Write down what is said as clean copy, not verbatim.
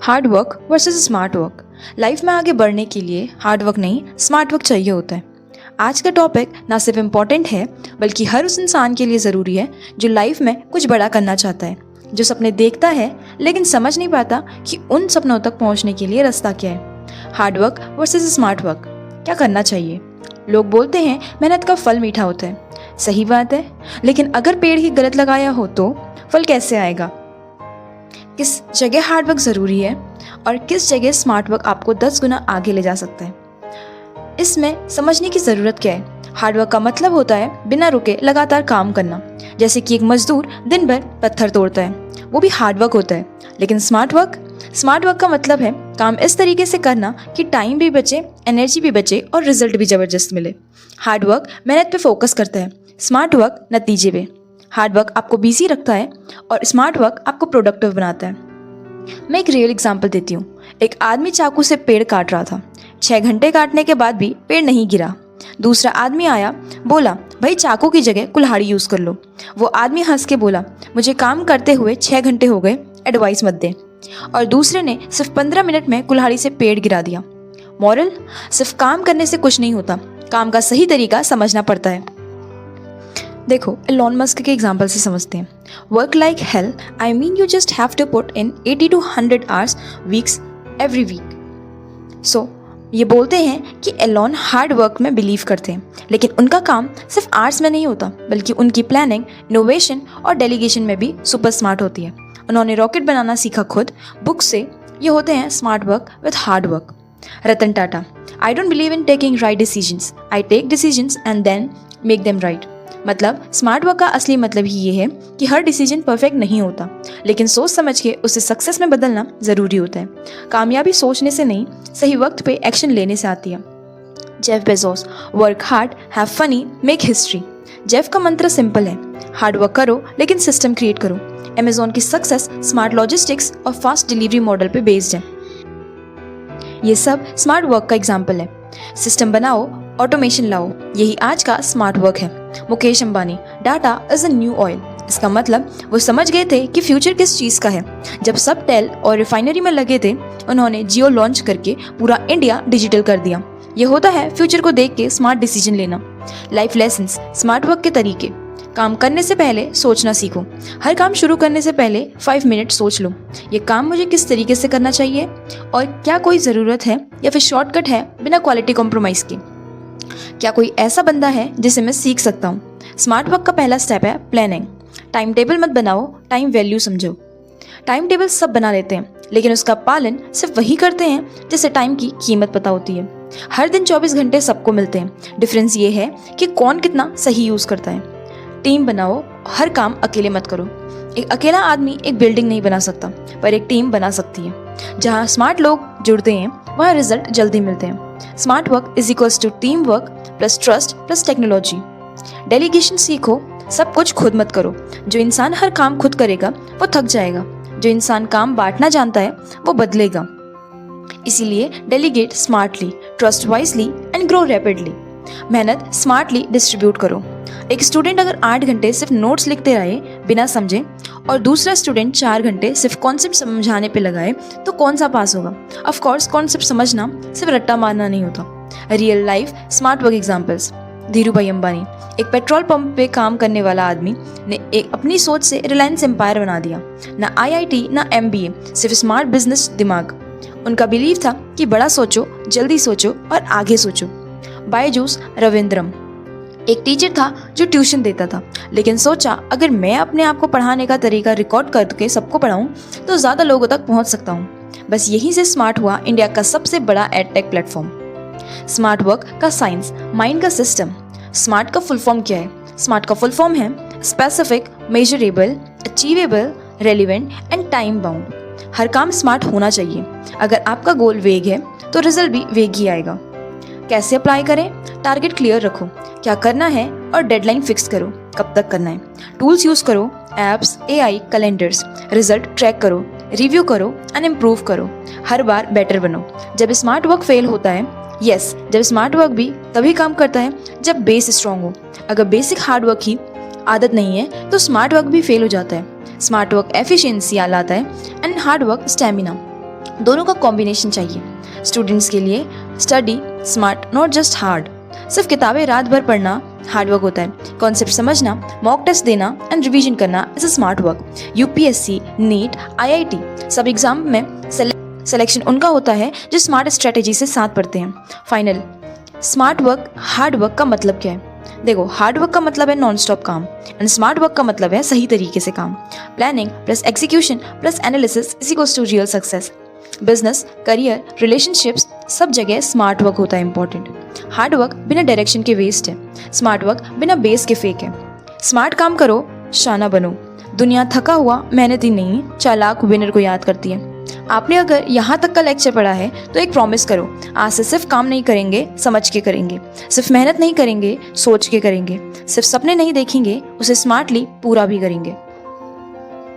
Hard work versus smart work. Life में आगे बढ़ने के लिए हार्ड वर्क नहीं, स्मार्ट वर्क चाहिए होता है। आज का टॉपिक ना सिर्फ इम्पॉर्टेंट है बल्कि हर उस इंसान के लिए ज़रूरी है जो लाइफ में कुछ बड़ा करना चाहता है, जो सपने देखता है लेकिन समझ नहीं पाता कि उन सपनों तक पहुंचने के लिए रास्ता क्या है। Hard work versus smart work, क्या करना चाहिए? लोग बोलते हैं मेहनत का फल मीठा होता है। सही बात है, लेकिन अगर पेड़ ही गलत लगाया हो तो फल कैसे आएगा? किस जगह हार्ड वर्क ज़रूरी है और किस जगह स्मार्ट वर्क आपको 10 गुना आगे ले जा सकता है, इसमें समझने की ज़रूरत क्या है। हार्ड वर्क का मतलब होता है बिना रुके लगातार काम करना, जैसे कि एक मजदूर दिन भर पत्थर तोड़ता है, वो भी हार्ड वर्क होता है। लेकिन स्मार्ट वर्क का मतलब है काम इस तरीके से करना कि टाइम भी बचे, एनर्जी भी बचे और रिजल्ट भी ज़बरदस्त मिले। हार्ड वर्क मेहनत पे फोकस करता है, स्मार्ट वर्क नतीजे पे। हार्ड वर्क आपको बिजी रखता है और स्मार्ट वर्क आपको प्रोडक्टिव बनाता है। मैं एक रियल एग्जांपल देती हूँ। एक आदमी चाकू से पेड़ काट रहा था। 6 घंटे काटने के बाद भी पेड़ नहीं गिरा। दूसरा आदमी आया, बोला भाई चाकू की जगह कुल्हाड़ी यूज़ कर लो। वो आदमी हंस के बोला मुझे काम करते हुए 6 घंटे हो गए, एडवाइस मत दे। और दूसरे ने सिर्फ 15 मिनट में कुल्हाड़ी से पेड़ गिरा दिया। मॉरल, सिर्फ काम करने से कुछ नहीं होता, काम का सही तरीका समझना पड़ता है। देखो, एलोन मस्क के एग्जाम्पल से समझते हैं। Work like hell, I mean you just have to put in 80 to 100 hours weeks every week. So ये बोलते हैं कि एलोन हार्ड वर्क में बिलीव करते हैं, लेकिन उनका काम सिर्फ आर्ट्स में नहीं होता बल्कि उनकी प्लानिंग, इनोवेशन और डेलीगेशन में भी सुपर स्मार्ट होती है। उन्होंने रॉकेट बनाना सीखा खुद, बुक से। ये होते हैं smart work with hard work. Ratan Tata, I don't believe in taking right decisions, I take decisions and then make them right. मतलब स्मार्ट वर्क का असली मतलब ही ये है कि हर डिसीजन परफेक्ट नहीं होता, लेकिन सोच समझ के उसे सक्सेस में बदलना ज़रूरी होता है। कामयाबी सोचने से नहीं, सही वक्त पे एक्शन लेने से आती है। Jeff Bezos, work hard, have funny, make history. Jeff का मंत्र सिंपल है, हार्ड वर्क करो लेकिन सिस्टम क्रिएट करो। अमेजोन की सक्सेस स्मार्ट लॉजिस्टिक्स और फास्ट डिलीवरी मॉडल पे बेस्ड है। ये सब स्मार्ट वर्क का एग्जाम्पल है। सिस्टम बनाओ, ऑटोमेशन लाओ, यही आज का स्मार्ट वर्क है। Mukesh Ambani, data is a new oil. इसका मतलब वो समझ गए थे कि फ्यूचर किस चीज़ का है। जब सब टेल और रिफाइनरी में लगे थे, उन्होंने जियो लॉन्च करके पूरा इंडिया डिजिटल कर दिया। ये होता है फ्यूचर को देख के स्मार्ट डिसीजन लेना। लाइफ लेसन्स, स्मार्ट वर्क के तरीके। काम करने से पहले सोचना सीखो। हर काम शुरू करने से पहले 5 मिनट सोच लो, ये काम मुझे किस तरीके से करना चाहिए और क्या कोई ज़रूरत है या फिर शॉर्टकट है बिना क्वालिटी कॉम्प्रोमाइज़ के। क्या कोई ऐसा बंदा है जिसे मैं सीख सकता हूँ? स्मार्ट वर्क का पहला स्टेप है प्लानिंग। टाइम टेबल मत बनाओ, टाइम वैल्यू समझो। टाइम टेबल सब बना लेते हैं, लेकिन उसका पालन सिर्फ वही करते हैं जिसे टाइम की कीमत पता होती है। हर दिन 24 घंटे सबको मिलते हैं, डिफरेंस ये है कि कौन कितना सही यूज़ करता है। टीम बनाओ, हर काम अकेले मत करो। एक अकेला आदमी एक बिल्डिंग नहीं बना सकता, पर एक टीम बना सकती है। जहाँ स्मार्ट लोग जुड़ते हैं वहाँ रिजल्ट जल्दी मिलते हैं। Smart work is equals to team work plus trust plus technology. Delegation सीखो, सब कुछ खुद मत करो। जो इंसान हर काम खुद करेगा वो थक जाएगा। जो इंसान काम बांटना जानता है वो बदलेगा। इसीलिए delegate smartly, trust wisely and grow rapidly. मेहनत स्मार्टली डिस्ट्रीब्यूट करो। एक स्टूडेंट अगर 8 घंटे सिर्फ नोट्स लिखते रहे बिना समझे और दूसरा स्टूडेंट 4 घंटे सिर्फ कॉन्सेप्ट समझाने पे लगाए तो कौन सा पास होगा? ऑफ कोर्स कॉन्सेप्ट समझना सिर्फ रट्टा मारना नहीं होता। Real life smart work examples. Dhiru भाई अंबानी, एक पेट्रोल पंप पे काम करने वाला आदमी ने एक अपनी सोच से रिलायंस एम्पायर बना दिया। ना IIT ना MBA, सिर्फ स्मार्ट बिजनेस दिमाग। उनका बिलीव था कि बड़ा सोचो, जल्दी सोचो और आगे सोचो। बायजूस रविंद्रम, एक टीचर था जो ट्यूशन देता था, लेकिन सोचा अगर मैं अपने आप को पढ़ाने का तरीका रिकॉर्ड करके सबको पढ़ाऊं तो ज़्यादा लोगों तक पहुंच सकता हूं। बस यहीं से स्मार्ट हुआ इंडिया का सबसे बड़ा एडटेक प्लेटफॉर्म। स्मार्ट वर्क का साइंस, माइंड का सिस्टम। स्मार्ट का फुल फॉर्म क्या है? स्मार्ट का फुल फॉर्म है specific, measurable, achievable, relevant and time bound. हर काम स्मार्ट होना चाहिए। अगर आपका गोल वेग है तो रिजल्ट भी वेग ही आएगा। कैसे अप्लाई करें? टारगेट क्लियर रखो, क्या करना है और डेडलाइन फिक्स करो, कब तक करना है। टूल्स यूज करो, apps, AI, calendars. Result track करो, रिव्यू करो एंड इम्प्रूव करो। हर बार बेटर बनो। जब स्मार्ट वर्क फेल होता है, जब स्मार्ट वर्क भी तभी काम करता है जब बेस स्ट्रांग हो। अगर बेसिक हार्ड वर्क ही आदत नहीं है तो स्मार्ट वर्क भी फेल हो जाता है। स्मार्ट वर्क एफिशिएंसी लाता है एंड हार्ड वर्क स्टेमिना। दोनों का कॉम्बिनेशन चाहिए। स्टूडेंट्स के लिए study smart not just hard. सिर्फ किताबें रात भर पढ़ना हार्ड वर्क होता है। कॉन्सेप्ट समझना, मॉक टेस्ट देना एंड रिवीजन करना is a smart work. UPSC, NEET, IIT सब एग्जाम में सिलेक्शन उनका होता है जो स्मार्ट स्ट्रेटेजी से साथ पढ़ते हैं। Final, smart work hard work का मतलब क्या है? देखो, हार्ड वर्क का मतलब है नॉन स्टॉप काम एंड स्मार्ट वर्क का मतलब है सही तरीके से काम। Planning plus execution plus analysis is equals to real success. Business, career, relationships सब जगह स्मार्ट वर्क होता है इंपॉर्टेंट। हार्ड वर्क बिना डायरेक्शन के वेस्ट है, स्मार्ट वर्क बिना बेस के फेक है। स्मार्ट काम करो, शाना बनो। दुनिया थका हुआ मेहनती नहीं, चालाक विनर को याद करती है। आपने अगर यहाँ तक का लेक्चर पढ़ा है तो एक प्रॉमिस करो, आज से सिर्फ काम नहीं करेंगे, समझ के करेंगे। सिर्फ मेहनत नहीं करेंगे, सोच के करेंगे। सिर्फ सपने नहीं देखेंगे, उसे स्मार्टली पूरा भी करेंगे।